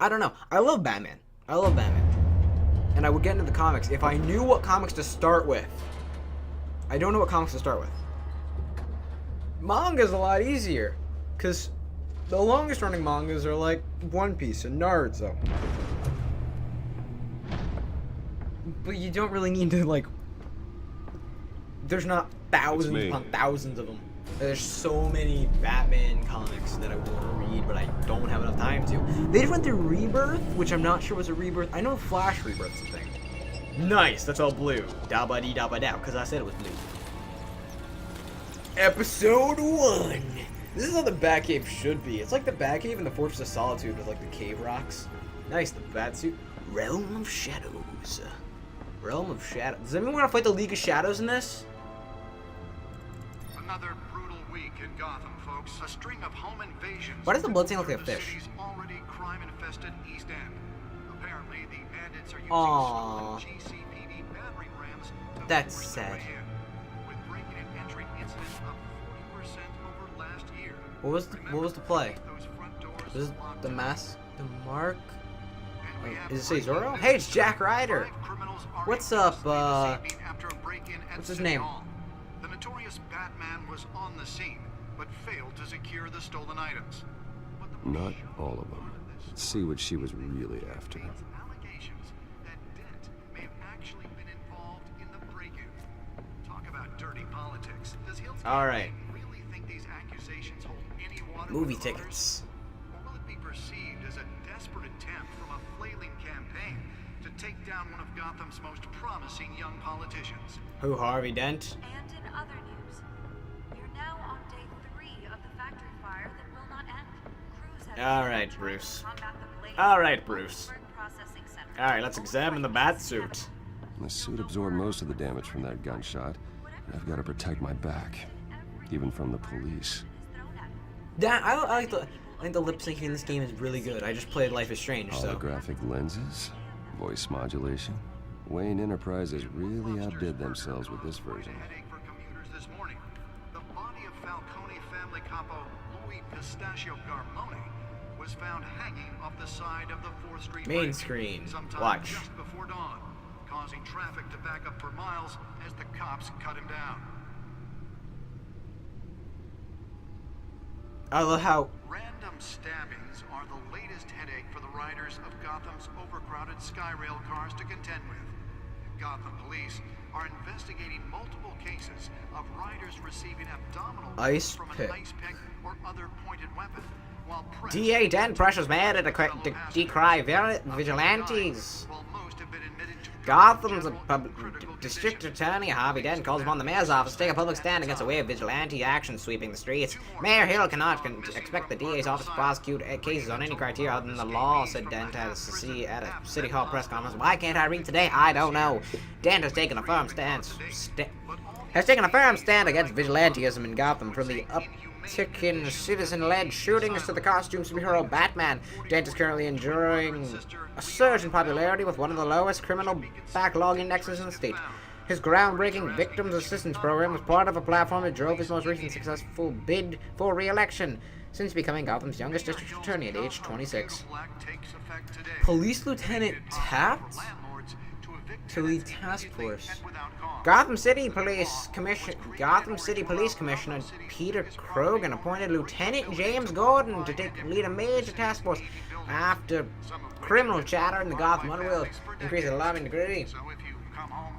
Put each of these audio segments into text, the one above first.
I don't know. I love Batman. I love Batman. And I would get into the comics if I knew what comics to start with. I don't know what comics to start with. Manga's a lot easier. Because the longest running mangas are like One Piece and Naruto. But you don't really need to, like... There's not thousands upon thousands of them. There's so many Batman comics that I want to read, but I don't have enough time to. They just went through Rebirth, which I'm not sure was a rebirth. I know Flash Rebirth's a thing. Nice, that's all blue. Da-ba-dee-da-ba-da, because I said it was blue. Episode 1. This is how the Batcave should be. It's like the Batcave in the Fortress of Solitude with like the cave rocks. Nice, the Batsuit. Realm of Shadows. Realm of Shadows. Does anyone want to fight the League of Shadows in this? Another brutal week in Gotham, folks. A string of home invasions. Why does the bloodstain look like a fish? City's already crime-infested East End. Apparently, the bandits are using Aww. stolen GCPD battering rams to That's force sad. their way in, with breaking and entering incidents up 40% over last year. What was the play? Those front doors This is locked the mask, the mark. and we have Is it say breaking Zorro? and Hey, it's Jack Ryder. 5 criminals are What's in up, custody this evening after a break-in at what's his City name? Hall. The notorious Batman was on the scene, but failed to secure the stolen items. But the Not all of them. Let's see what she was really after. allegations that Dent may have actually been involved in the break-in. Talk about dirty politics. Does Hills All right. really think these accusations hold any water? Movie with voters? tickets. Or will it be perceived as a desperate attempt from a flailing campaign to take down one of Gotham's most promising young politicians? Who, Harvey Dent? And in other news, you're now on day 3 of the factory fire that will not end. Crews have All been right, trying to Bruce. combat the blaze All right, at Bruce. Cobblepot Processing Center. All right, let's examine the bat suit. The suit absorbed most of the damage from that gunshot. And I've got to protect my back, even from the police. That I think the lip syncing in this game is really good. I just played Life is Strange, so. Holographic lenses, voice modulation. Wayne Enterprises really outdid themselves with this version. Headache for commuters this morning. The body of Falcone family capo Louis Pistachio Garmone was found hanging off the side of the 4th Street Main Bridge screen. sometime Watch. just before dawn, causing traffic to back up for miles as the cops cut him down. I love how Random stabbings are the latest headache for the riders of Gotham's overcrowded Skyrail cars to contend with. Gotham police are investigating multiple cases of riders receiving abdominal Ice wounds from pick. an ice pick or other pointed weapon, while press DA Dent pressures mad to decry vigilantes. while most have been admitted to Gotham's District Attorney Harvey Dent calls upon the mayor's office to take a public stand against a wave of vigilante action sweeping the streets. Mayor Hill cannot expect the DA's office to prosecute cases on any criteria other than the law, said Dent at a City Hall press conference. Why can't I read today? I don't know. Dent has taken a firm stance. Taken a firm stand against vigilantism in Gotham from the uptick in citizen-led shootings to the costume superhero Batman. Dent is currently enduring a surge in popularity with one of the lowest criminal backlog indexes in the state. His groundbreaking Victims Assistance Program was part of a platform that drove his most recent successful bid for re-election since becoming Gotham's youngest district attorney at age 26. Police Lieutenant tapped to lead task force. Gotham City Police Commissioner Peter Krogan appointed Lieutenant James Gordon to lead a major task force after criminal chatter in the Gotham underworld increased at alarming degree.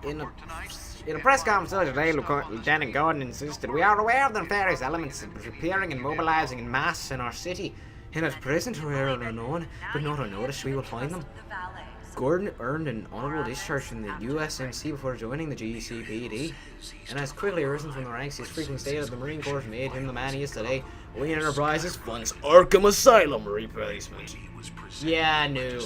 In a press conference today, Lieutenant Gordon insisted, "We are aware of the nefarious elements appearing and mobilizing in mass in our city, and at present we are unknown, but not unnoticed. We will find them." Gordon earned an honorable discharge from the USMC before joining the GCPD, and has quickly risen from the ranks. His freaking state of the Marine Corps made him the man he is today. Wayne Enterprises funds Arkham Asylum replacement. Yeah, I knew.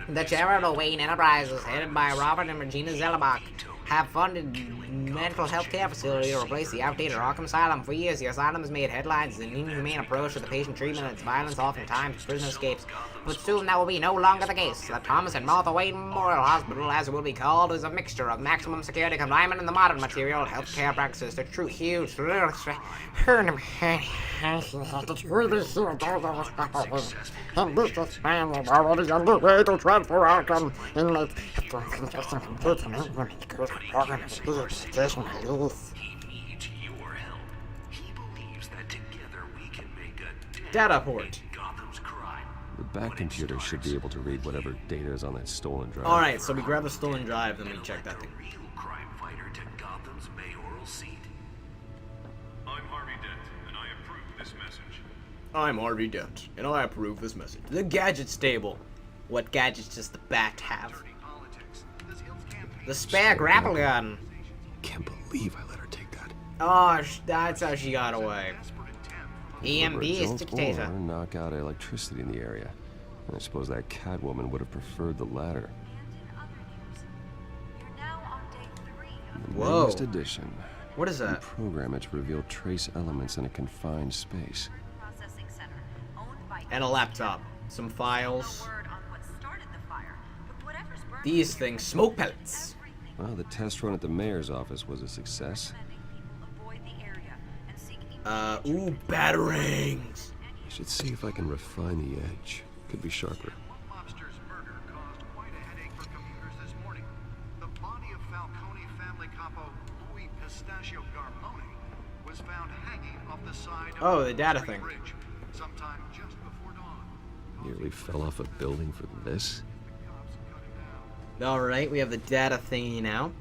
The charitable Wayne Enterprises, headed by Robert and Regina Zellebach, have funded mental health care facility to replace the outdated Arkham Asylum. For years, the asylum has made headlines as an inhumane approach to the patient treatment and its violence, oftentimes prison escapes. But soon that will be no longer the case. The Thomas and Martha Wayne Memorial Hospital, as it will be called, is a mixture of maximum security confinement and the modern material healthcare practices. The true huge... And this expansion is already underway to transfer Arkham inmates to a congestion complete and organization release. He needs your help. He believes that together we can make a Data port. Gotham's crime. The back computer should be able to read whatever data is on that stolen drive. Alright, so we grab the stolen drive, then we check that thing. Real crime fighter to Gotham's mayoral seat. I'm Harvey Dent, and I approve this message. I'm Harvey Dent, and I approve this message. The gadget stable. What gadgets does the bat have? The spare grapple gun. Can't believe I let her take that. Oh, that's how she got away. EMB is Jones dictator. or knock out electricity in the area. I suppose that Catwoman would have preferred the latter. And in other news, you're now on day 3 of The Whoa. latest edition. What is You that? program it to reveal trace elements in a confined space. the processing center, owned by And a laptop. Some No files. word on what started the fire, but whatever's burning These things, smoke pellets. everything. Well, the test run at the mayor's office was a success. Recommending people avoid the area and seek immediate Ooh, batarangs. I should see if I can refine the edge. Could be sharper. One mobster's murder caused quite a headache for commuters this morning. The body of Falcone family capo Louis Pistachio Garmone was found hanging off the side of Oh, the data Street thing. Bridge sometime just before dawn. Nearly fell off a building for this. Cops cut him down. Alright, we have the data thingy now.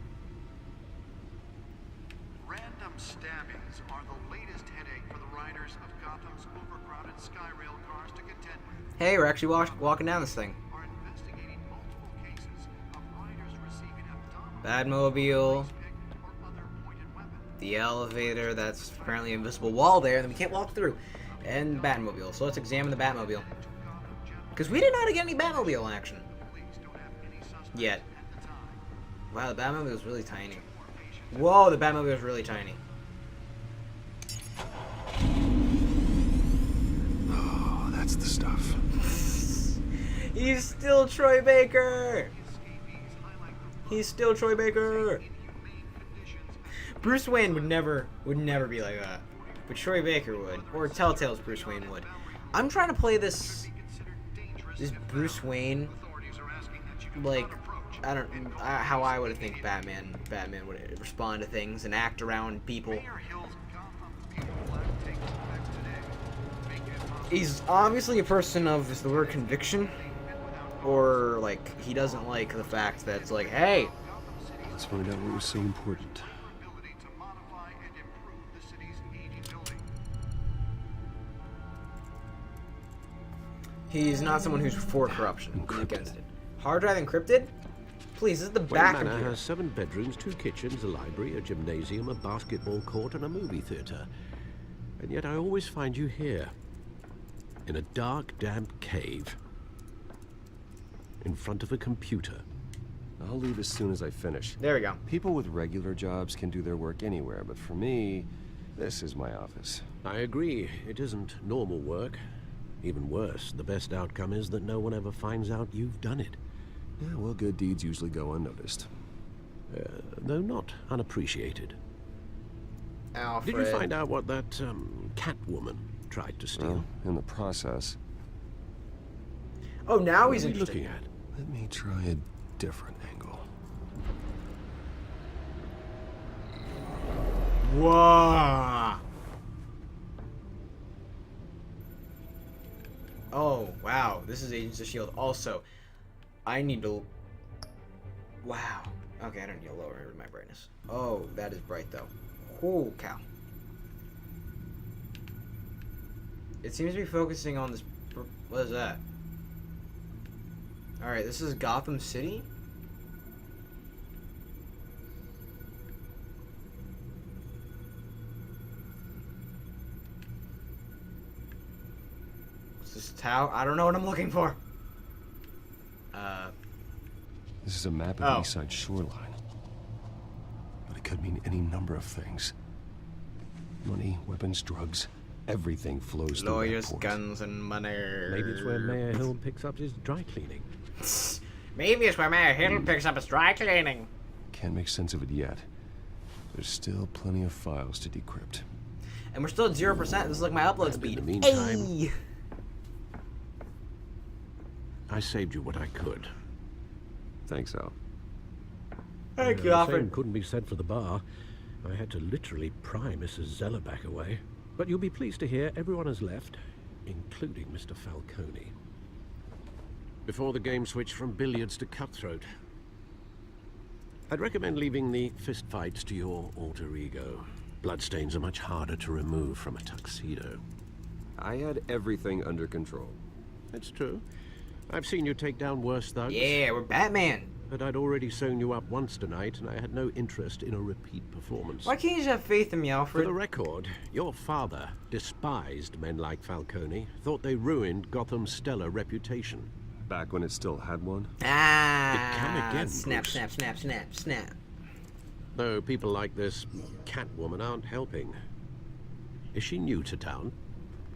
Random stabbings are the latest headache for the riders of Gotham's overcrowded Skyrail cars to contend with. Hey, we're actually walking down this thing. Are investigating multiple cases of riders receiving abdominal Batmobile. pick or other pointed weapon. The elevator, that's apparently an invisible wall there that we can't walk through. And Batmobile. So let's examine the Batmobile. Because we did not get any Batmobile action. Police don't have any suspects Yet. at the time. Wow, the Batmobile is really tiny. Whoa, the Batmobile is really tiny. Oh, that's the stuff. He's still Troy Baker! He's still Troy Baker! Bruce Wayne would never be like that. But Troy Baker would. Or Telltale's Bruce Wayne would. I'm trying to play this Bruce Wayne, like, I don't, how I would think Batman would respond to things and act around people. Mayor Hill's Gotham People Act takes effect today. Make it possible He's obviously a person of, is the word conviction? Or, like, he doesn't like the fact that it's like, hey, Let's find out what was so important. ability to modify and improve the city's aging building. he's not someone who's for corruption. He's against it. Hard drive encrypted? Please, this is the back Manor computer. has 7 bedrooms, 2 kitchens, a library, a gymnasium, a basketball court, and a movie theater. And yet I always find you here, in a dark, damp cave, in front of a computer. I'll leave as soon as I finish. There we go. People with regular jobs can do their work anywhere, but for me, this is my office. I agree, it isn't normal work. Even worse, the best outcome is that no one ever finds out you've done it. Yeah, well, good deeds usually go unnoticed. Though not unappreciated. Alfred. Did you find out what that, Catwoman tried to steal? Well, in the process, Oh, now What he's are we interested. looking at? let me try a different angle. Whoa. Oh, wow. This is Agents of S.H.I.E.L.D. Also, I need to... Wow. Okay, I don't need to lower my brightness. Oh, that is bright, though. Oh, cow. It seems to be focusing on this... What is that? Alright, this is Gotham City? Is this tower? I don't know what I'm looking for. This is a map of Oh. the east side shoreline. could mean any number of things. Money, weapons, drugs, everything flows through Lawyers, that port. guns, and money. Maybe it's where Mayor Hill picks up his dry cleaning. Maybe it's where Mayor Hill picks up his dry cleaning. Can't make sense of it yet. There's still plenty of files to decrypt. And we're still at 0%. This is like my upload And speed. in the meantime, Hey! I saved you what I could. Thanks, Al. Thank you, The Alfred. same couldn't be said for the bar. I had to literally pry Mrs. Zellerback away. But you'll be pleased to hear everyone has left, including Mr. Falcone. Before the game switched from billiards to cutthroat. I'd recommend leaving the fistfights to your alter ego. Bloodstains are much harder to remove from a tuxedo. I had everything under control. It's true. I've seen you take down worse thugs. Yeah, we're Batman. But I'd already sewn you up once tonight, and I had no interest in a repeat performance. Why can't you just have faith in me, For Alfred? the record, your father despised men like Falcone, thought they ruined Gotham's stellar reputation. Back when it still had one? Ah, It can again, snap, Bruce. snap, snap, snap, snap. Though people like this Catwoman aren't helping. Is she new to town?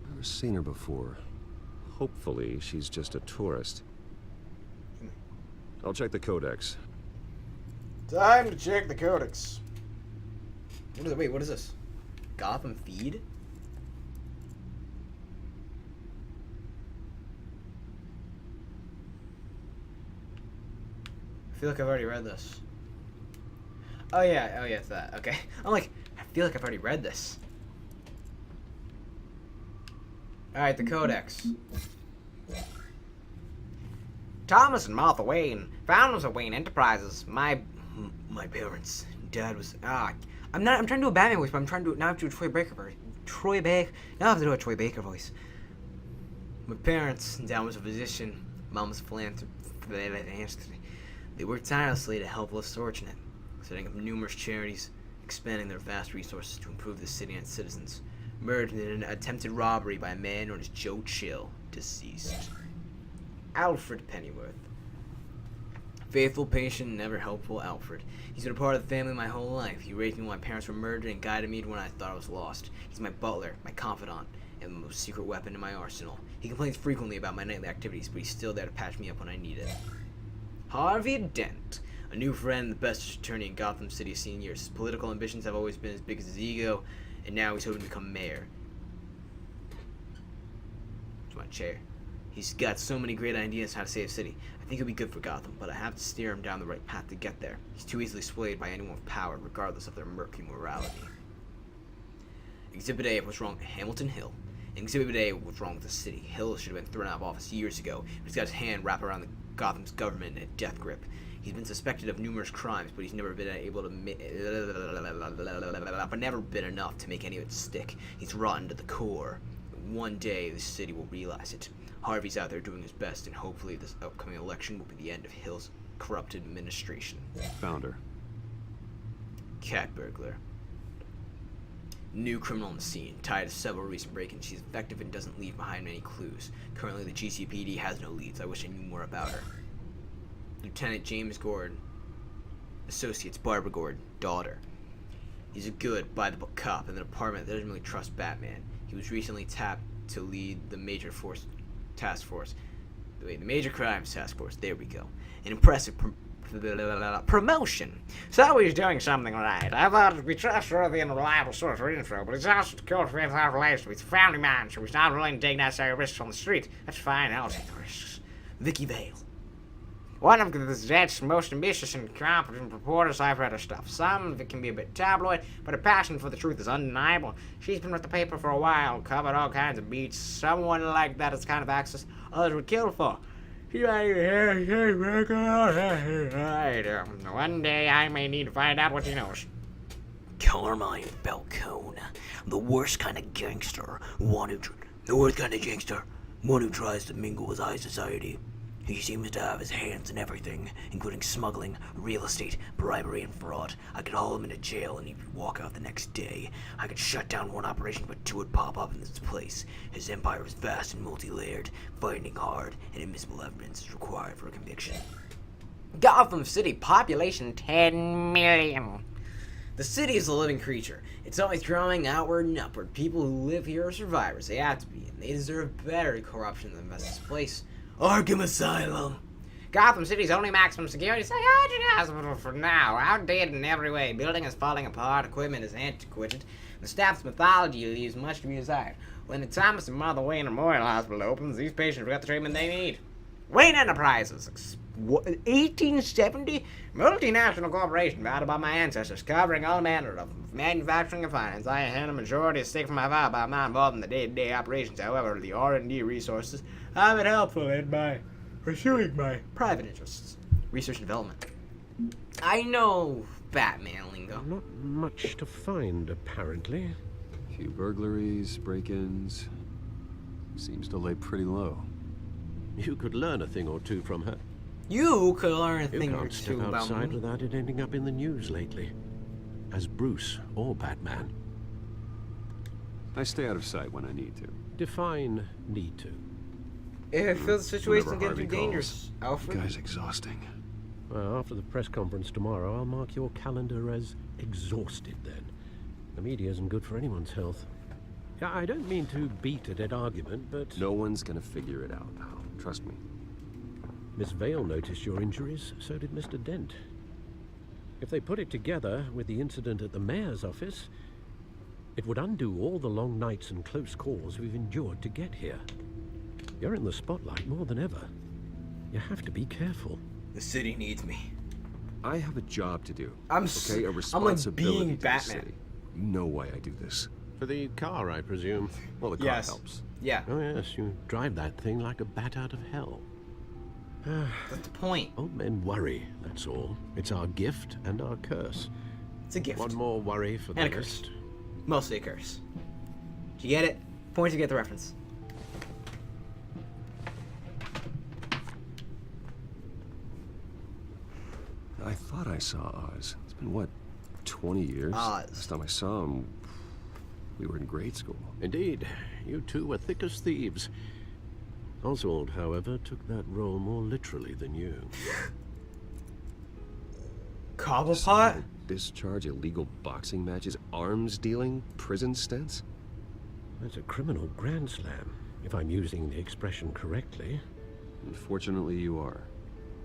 Never seen her before. Hopefully, she's just a tourist. I'll check the codex. Time to check the codex. Wait, what is this? Gotham feed? I feel like I've already read this. Oh yeah, it's that. Okay. I'm like, I feel like I've already read this. Alright, the codex. Thomas and Martha Wayne, founders of Wayne Enterprises. My parents, Dad was I'm trying to do a Batman voice, but now I have to do a Troy Baker voice. Now I have to do a Troy Baker voice. My parents, Dad was a physician, Mom was a philanthropist. They worked tirelessly to help less fortunate, setting up numerous charities, expanding their vast resources to improve the city and its citizens. Murdered in an attempted robbery by a man known as Joe Chill, deceased. Alfred Pennyworth. Faithful, patient, never helpful Alfred. He's been a part of the family my whole life. He raised me when my parents were murdered and guided me when I thought I was lost. He's my butler, my confidant, and the most secret weapon in my arsenal. He complains frequently about my nightly activities, but he's still there to patch me up when I need it. Harvey Dent. A new friend, the best attorney in Gotham City has seen years. His political ambitions have always been as big as his ego, and now he's hoping to become mayor. It's my chair. He's got so many great ideas how to save the city. I think he'll be good for Gotham, but I have to steer him down the right path to get there. He's too easily swayed by anyone with power, regardless of their murky morality. Exhibit A of what's wrong with Hamilton Hill. And Exhibit A of what's wrong with the city. Hill should have been thrown out of office years ago, but he's got his hand wrapped around the Gotham's government in a death grip. He's been suspected of numerous crimes, but he's never been able to but never been enough to make any of it stick. He's rotten to the core. One day, the city will realize it. Harvey's out there doing his best, and hopefully this upcoming election will be the end of Hill's corrupted administration. Founder. Cat burglar. New criminal on the scene, tied to several recent break-ins. She's effective and doesn't leave behind any clues. Currently, the GCPD has no leads. I wish I knew more about her. Lieutenant James Gordon. Associates Barbara Gordon. Daughter. He's a good, by-the-book cop in an department that doesn't really trust Batman. He was recently tapped to lead the Major Crimes Task Force. There we go. An impressive promotion. So he's doing something right. I thought it'd be trustworthy and reliable source for info, but he's also secured for inside relations with a family man, so he's not willing to take necessary risks on the street. That's fine, I'll take the risks. Vicky Vale. One of the Zed's most ambitious and competent reporters I've read her stuff. Some of it can be a bit tabloid, but her passion for the truth is undeniable. She's been with the paper for a while, covered all kinds of beats. Someone like that is kind of access others would kill for. One day I may need to find out what she knows. Carmine Falcone, the worst kind of gangster. One who tries to mingle with high society. He seems to have his hands in everything, including smuggling, real estate, bribery, and fraud. I could haul him into jail and he'd walk out the next day. I could shut down one operation, but two would pop up in its place. His empire is vast and multi-layered. Finding hard and admissible evidence is required for a conviction. Gotham City, population 10 million. The city is a living creature. It's always growing outward and upward. People who live here are survivors. They have to be, and they deserve better corruption than this place. Arkham Asylum. Gotham City's only maximum security psychiatric hospital for now. Outdated in every way. Building is falling apart. Equipment is antiquated. The staff's mythology leaves much to be desired. When the Thomas and Martha Wayne Memorial Hospital opens, these patients will get the treatment they need. Wayne Enterprises. 1870? Multinational corporation founded by my ancestors, covering all manner of manufacturing and finance. I hand a majority stake from my father, but I'm not involved in the day-to-day operations. However, the R&D resources have been helpful in my pursuing my private interests. Research and development. I know Batman lingo. Not much to find, apparently. A few burglaries, break-ins. Seems to lay pretty low. You could learn a thing or two from her. You could learn a You thing or can't step two about outside me. without it ending up in the news lately. As Bruce or Batman. I stay out of sight when I need to. Define need to. If the situation Whenever gets Harvey too dangerous, The Alfred. guy's exhausting. Well, after the press conference tomorrow, I'll mark your calendar as exhausted then. The media isn't good for anyone's health. Yeah, I don't mean to beat a dead argument, but... No one's gonna figure it out, pal. Trust me. Miss Vale noticed your injuries, so did Mr. Dent. If they put it together with the incident at the mayor's office, it would undo all the long nights and close calls we've endured to get here. You're in the spotlight more than ever. You have to be careful. The city needs me. I have a job to do. I'm okay, a like responsibility being to the Batman. city. You know why I do this. For the car, I presume. Well, the car Yes. helps. Yeah, Oh yes, you drive that thing like a bat out of hell. that's the point. Old men worry, that's all. It's our gift and our curse. It's a gift. One more worry for the And a curse. list. Mostly a curse. Do you get it? Point to get the reference. I thought I saw Oz. It's been, what, 20 years? Oz. Last time I saw him, we were in grade school. Indeed, you two were thick as thieves. Oswald, however, took that role more literally than you. Cobblepot? Discharge, illegal boxing matches, arms dealing, prison stints? That's a criminal grand slam, if I'm using the expression correctly. Unfortunately, you are.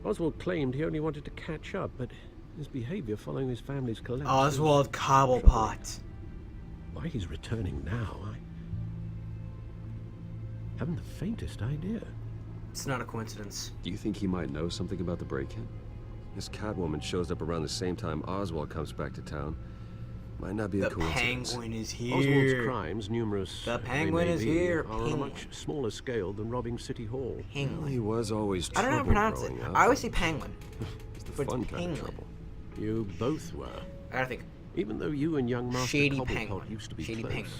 Oswald claimed he only wanted to catch up, but his behavior following his family's collapse... Oswald Cobblepot. Why he's returning now, I haven't the faintest idea. It's not a coincidence. Do you think he might know something about the break-in? This Catwoman shows up around the same time Oswald comes back to town. Might not be The a coincidence. Penguin is Oswald's here. crimes, numerous The they Penguin may is be, here. are on a Penguin. much smaller scale than robbing City Hall. Well, Penguin. he was always I trouble don't know how to pronounce it. growing up. I always say penguin. It's the but fun kind penguin. of trouble. You both were. I gotta think. Even though you and young Master Shady Cobblepot Penguin. used to be Shady close, Penguin.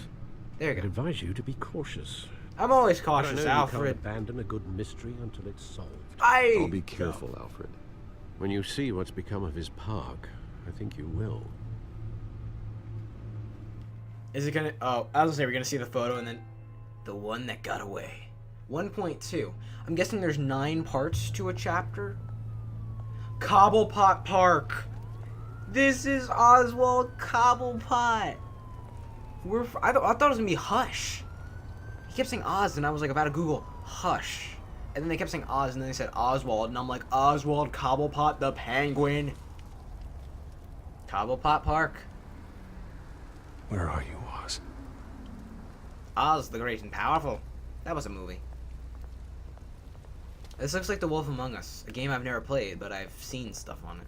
There you I'd go. advise you to be cautious. I'm always But I know cautious, you can't Alfred. abandon a good mystery until it's solved. I'll be careful, Alfred. When you see what's become of his park, I think you will. Is it gonna... Oh, I was gonna say we're gonna see the photo and then... The one that got away. 1.2. I'm guessing there's 9 parts to a chapter? Cobblepot Park. This is Oswald Cobblepot. I thought it was gonna be Hush. He kept saying Oz and I was like about to Google Hush. And then they kept saying Oz and then they said Oswald and I'm like Oswald Cobblepot the Penguin. Cobblepot Park. Where are you, Oz? Oz the Great and Powerful. That was a movie. This looks like The Wolf Among Us, a game I've never played, but I've seen stuff on it.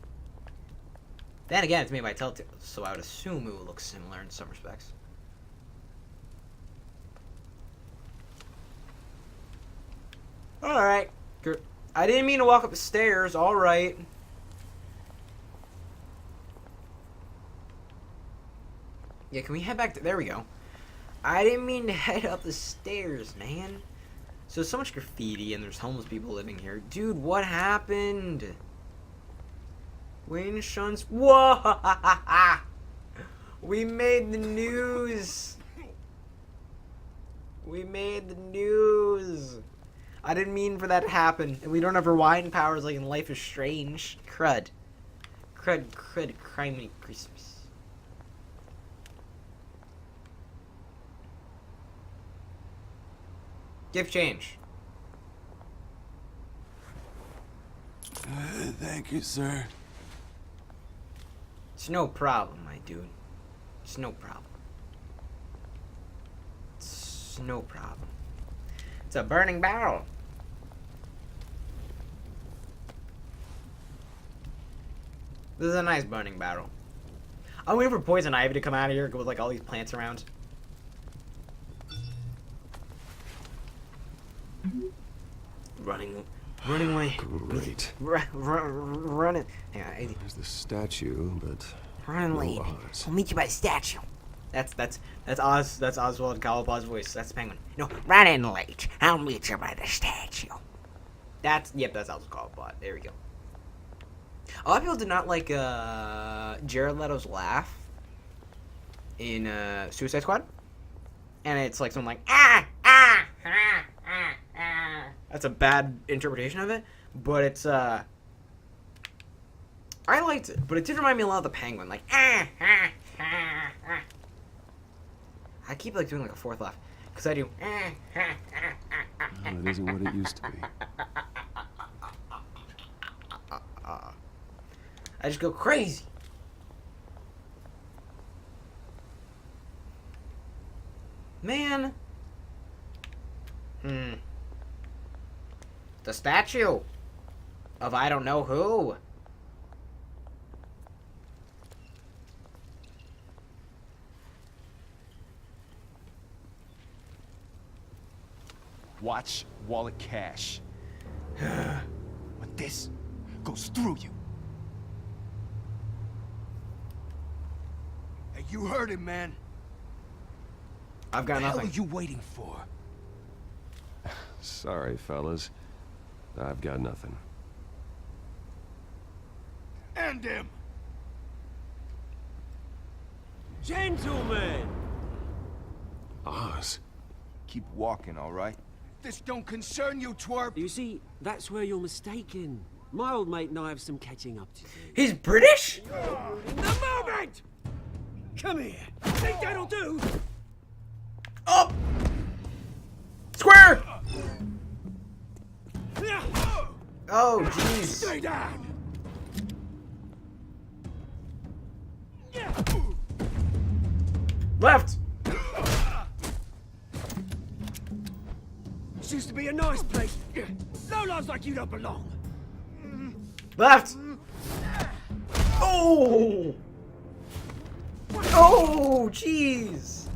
Then again, it's made by Telltale, so I would assume it would look similar in some respects. Alright. I didn't mean to walk up the stairs, alright. Yeah, can we head back to... There we go. I didn't mean to head up the stairs, man. So there's so much graffiti and there's homeless people living here. Dude, what happened? Wayne Shun's... Whoa! We made the news! We made the news! I didn't mean for that to happen. And we don't have rewind powers like in Life is Strange. Crud. Crud, criminy Christmas. Give change. Thank you, sir. It's no problem, my dude. It's no problem. It's no problem. It's a burning barrel. This is a nice burning barrel. I'm waiting for poison ivy to come out of here with like all these plants around. Running away. Great. Running. Hang on. There's the statue, but Running no late. Oz. I'll meet you by the statue. That's Oz. That's Oswald Cobblepot's voice. That's Penguin. No, running late. I'll meet you by the statue. That's Oswald Cobblepot. There we go. A lot of people did not like Jared Leto's laugh in Suicide Squad, and it's like something like ah. That's a bad interpretation of it, but it's I liked it, but it did remind me a lot of the Penguin, like I keep like doing like a fourth laugh because I do. Well, it isn't what it used to be. I just go crazy. Man. The statue of I don't know who. Watch wallet cash. But this goes through you. Hey, you heard him, man. I've got What the hell nothing. are you waiting for? Sorry, fellas. I've got nothing. End him! Gentlemen! Oz. Keep walking, all right? This don't concern you, twerp! You see, that's where you're mistaken. My old mate and I have some catching up to do. He's British? The moment! Come here. Think that'll do? Up! Square! Oh, jeez. Stay down! Left! This used to be a nice place. No lives like you don't belong. Left! Oh! Oh, jeez!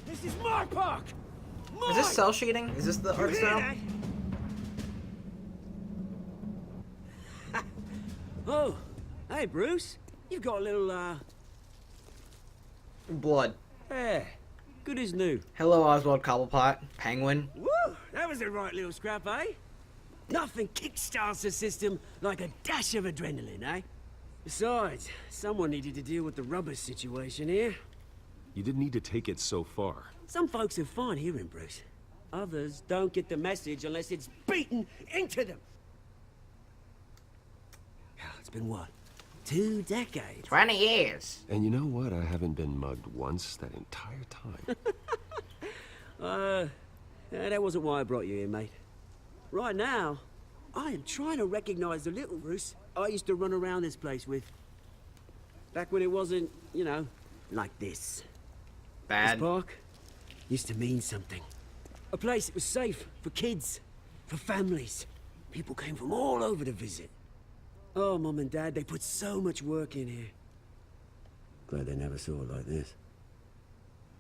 This is my park! Is this cell shading? Is this the art style? Oh, hey Bruce. You've got a little, Blood. yeah, good as new. Hello, Oswald Cobblepot. Penguin. Woo! That was a right little scrap, eh? Nothing kickstarts the system like a dash of adrenaline, eh? Besides, someone needed to deal with the rubber situation here. You didn't need to take it so far. Some folks are fine hearing, Bruce. Others don't get the message unless it's beaten into them. It's been what? 2 decades? 20 years. And you know what? I haven't been mugged once that entire time. That wasn't why I brought you here, mate. Right now, I am trying to recognize the little Bruce I used to run around this place with. Back when it wasn't, you know, like this. Bad. This park used to mean something. A place that was safe for kids, for families. People came from all over to visit. Oh, Mum and Dad, they put so much work in here. Glad they never saw it like this.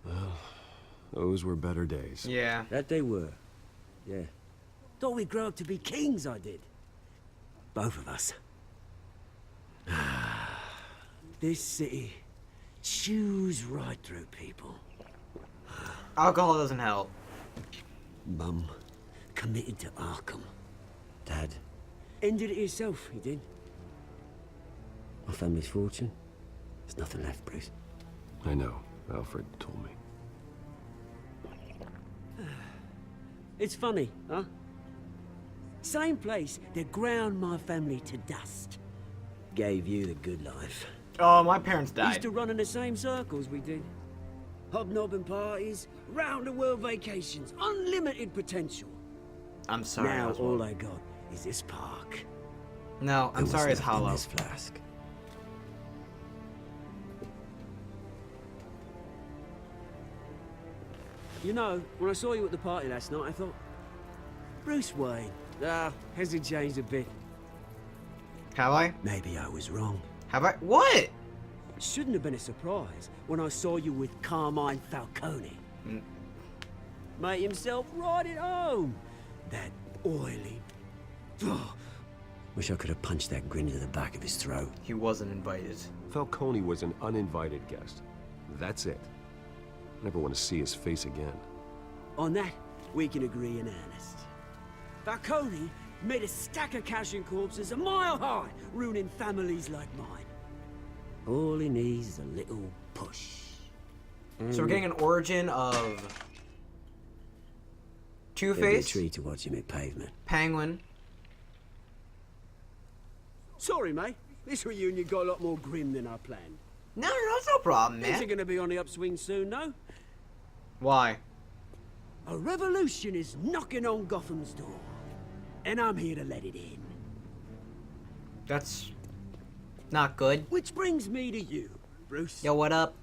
Well, those were better days. Yeah. That they were. Yeah. Thought we'd grow up to be kings, I did. Both of us. This city chews right through people. Alcohol doesn't help. Mum committed to Arkham. Dad ended it himself, he did. My family's fortune. There's nothing left, Bruce. I know. Alfred told me. It's funny, huh? Same place that ground my family to dust. Gave you the good life. Oh, my parents Used died. to run in the same circles we did. Hobnobbing parties, round-the-world vacations, unlimited potential. I'm sorry, Now Oswald. all I got is this park. No, I'm And what's sorry, it's left in hollow. this flask. You know, when I saw you at the party last night, I thought, Bruce Wayne. Hasn't changed a bit. Have I? Maybe I was wrong. Have I? What? It shouldn't have been a surprise when I saw you with Carmine Falcone. Made himself right at home. That oily... Wish I could have punched that grin into the back of his throat. He wasn't invited. Falcone was an uninvited guest. That's it. Never want to see his face again. On that, we can agree in earnest. Falcone made a stack of cash and corpses a mile high, ruining families like mine. All he needs is a little push. So we're getting an origin of There'd be a Two-Face, tree to watch him at pavement. Penguin. Sorry, mate. This reunion got a lot more grim than I planned. No, that's no problem, Things are man. gonna be on the upswing soon, no? Why? A revolution is knocking on Gotham's door. And I'm here to let it in. That's not good. Which brings me to you, Bruce. Yo, what up?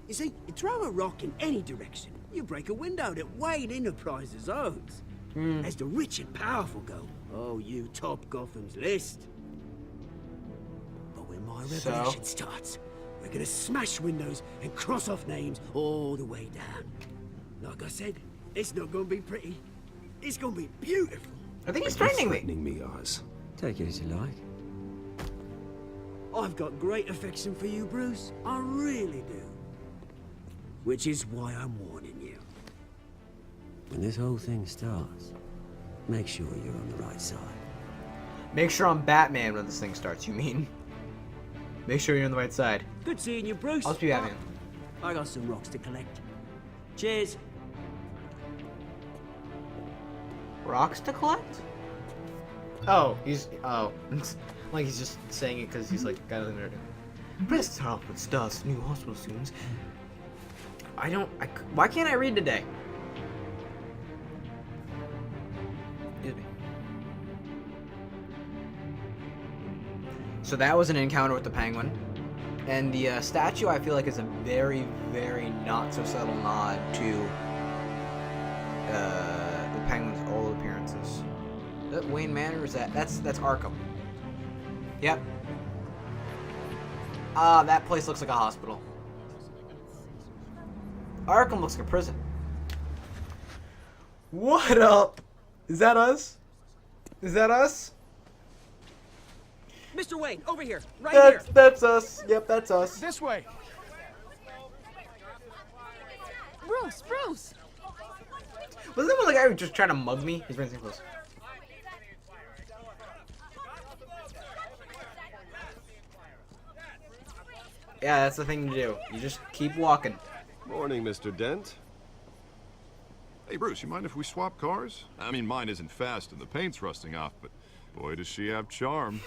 You see, you throw a rock in any direction, you break a window that Wayne Enterprises owns. As the rich and powerful go, oh, you top Gotham's list. But when my revolution starts, we're gonna smash windows and cross off names all the way down. Like I said, it's not gonna be pretty. It's gonna be beautiful. I think he's threatening me. Threatening me, Oz. Take it as you like. I've got great affection for you, Bruce. I really do. Which is why I'm warning you. When this whole thing starts, make sure you're on the right side. Make sure I'm Batman when this thing starts, you mean? Make sure you're on the right side. Good seeing you, Bruce. I'll just be Batman. I got some rocks to collect. Cheers. Rocks to collect? Oh, like he's just saying it because he's like got it there. Press top with stars, new hospital students. Why can't I read today? Excuse me. So that was an encounter with the Penguin. And the statue, I feel like, is a very, very not so subtle nod to the Penguin's old appearances. Is that Wayne Manor? Or is that's Arkham? Yep. That place looks like a hospital. Arkham looks like a prison. What up? Is that us? Is that us? Mr. Wayne, over here, right here. That's us. Yep, that's us. This way. Bruce, Bruce! Was that one the guy who just trying to mug me? He's running close. Yeah, that's the thing to do. You just keep walking. Morning, Mr. Dent. Hey, Bruce, you mind if we swap cars? I mean, mine isn't fast and the paint's rusting off, but boy, does she have charm.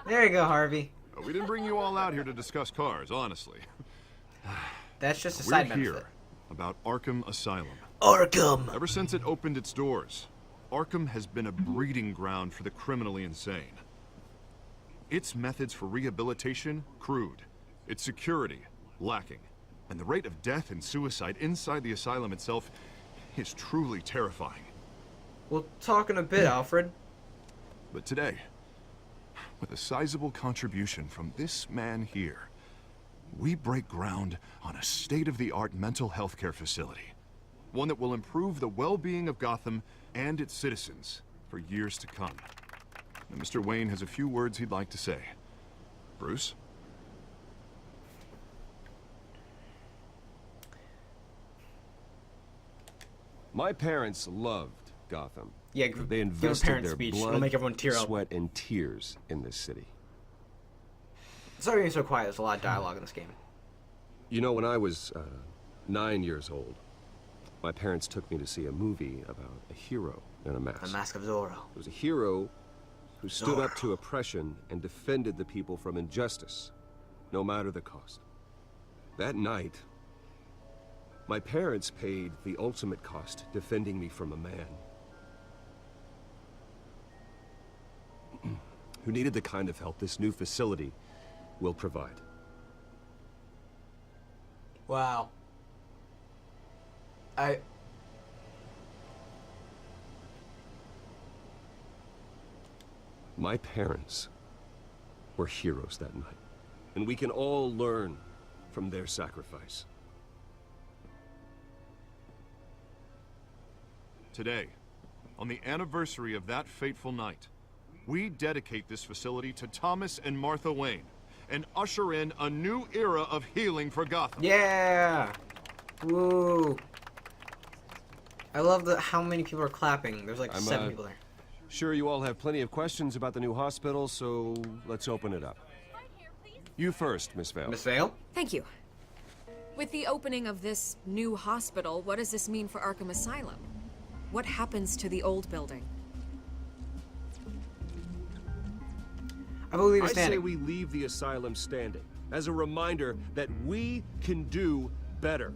There you go, Harvey. We didn't bring you all out here to discuss cars, honestly. That's just a We're side here benefit. about Arkham Asylum. Arkham! Ever since it opened its doors, Arkham has been a breeding ground for the criminally insane. Its methods for rehabilitation, crude. Its security, lacking. And the rate of death and suicide inside the asylum itself is truly terrifying. We'll talk in a bit, Alfred. But today, with a sizable contribution from this man here, we break ground on a state-of-the-art mental health care facility. One that will improve the well-being of Gotham and its citizens for years to come. And Mr. Wayne has a few words he'd like to say. Bruce? My parents loved Gotham. Yeah, They give a invested parent their speech. blood, It'll make everyone tear up. sweat, and tears in this city. Sorry being so quiet. There's a lot of dialogue in this game. You know, when I was 9 years old, my parents took me to see a movie about a hero in a mask. The Mask of Zorro. It was a hero who stood up to oppression and defended the people from injustice, no matter the cost. That night, My parents paid the ultimate cost defending me from a man who needed the kind of help this new facility will provide. Wow. My parents were heroes that night, and we can all learn from their sacrifice. Today, on the anniversary of that fateful night, we dedicate this facility to Thomas and Martha Wayne and usher in a new era of healing for Gotham. Yeah! Woo! I love how many people are clapping. There's like 7 people there. Sure, you all have plenty of questions about the new hospital, so let's open it up. You first, Miss Vale. Miss Vale? Thank you. With the opening of this new hospital, what does this mean for Arkham Asylum? What happens to the old building? I believe it's I say standing. we leave the asylum standing as a reminder that we can do better.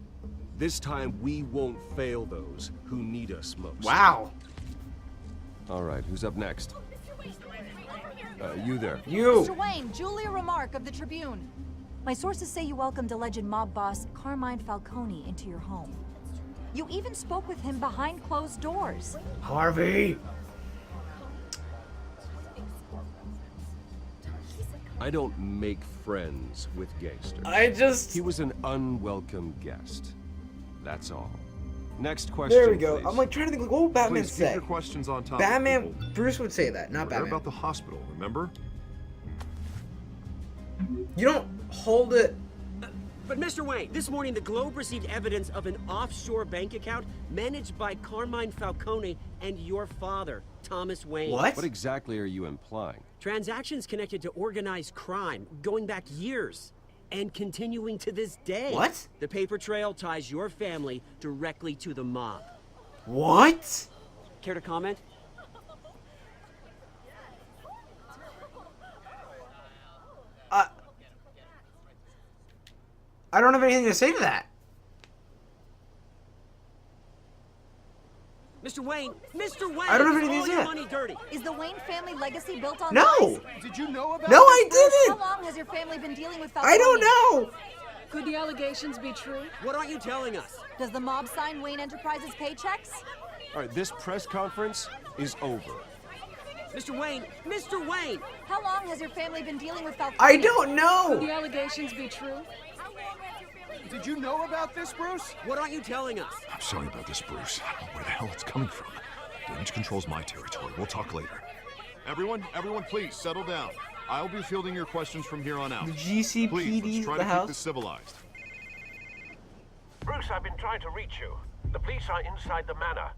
This time, we won't fail those who need us most. Wow. All right, who's up next? You there. You! Mr. Wayne, Julia Remark of the Tribune. My sources say you welcomed alleged mob boss Carmine Falcone into your home. You even spoke with him behind closed doors. Harvey! I don't make friends with gangsters. He was an unwelcome guest. That's all. Next question, There we go. please. I'm like trying to think, like, what would Batman Please keep say? your questions on top. Batman, Bruce would say that, not We're Batman. about the hospital, remember? You don't hold it. But Mr. Wayne, this morning the Globe received evidence of an offshore bank account managed by Carmine Falcone and your father, Thomas Wayne. What exactly are you implying? Transactions connected to organized crime going back years and continuing to this day. What? The paper trail ties your family directly to the mob. What? Care to comment? I don't have anything to say to that. Mr. Wayne! Mr. Wayne! I don't have anything all to say. your money dirty. Is the Wayne family legacy built on No! lies? Did you know about No, I How didn't! long has your family been dealing with Falcone? I don't know! Could the allegations be true? What aren't you telling us? Does the mob sign Wayne Enterprises paychecks? All right, this press conference is over. Mr. Wayne! Mr. Wayne! How long has your family been dealing with Falcone? I don't Could know! the allegations be true? Did you know about this, Bruce? What aren't you telling us? I'm sorry about this, Bruce. I don't know where the hell it's coming from. Damage control's my territory. We'll talk later. Everyone, please settle down. I'll be fielding your questions from here on out. The Please, GCPD's let's try the to keep house. this civilized. Bruce, I've been trying to reach you. The police are inside the manor.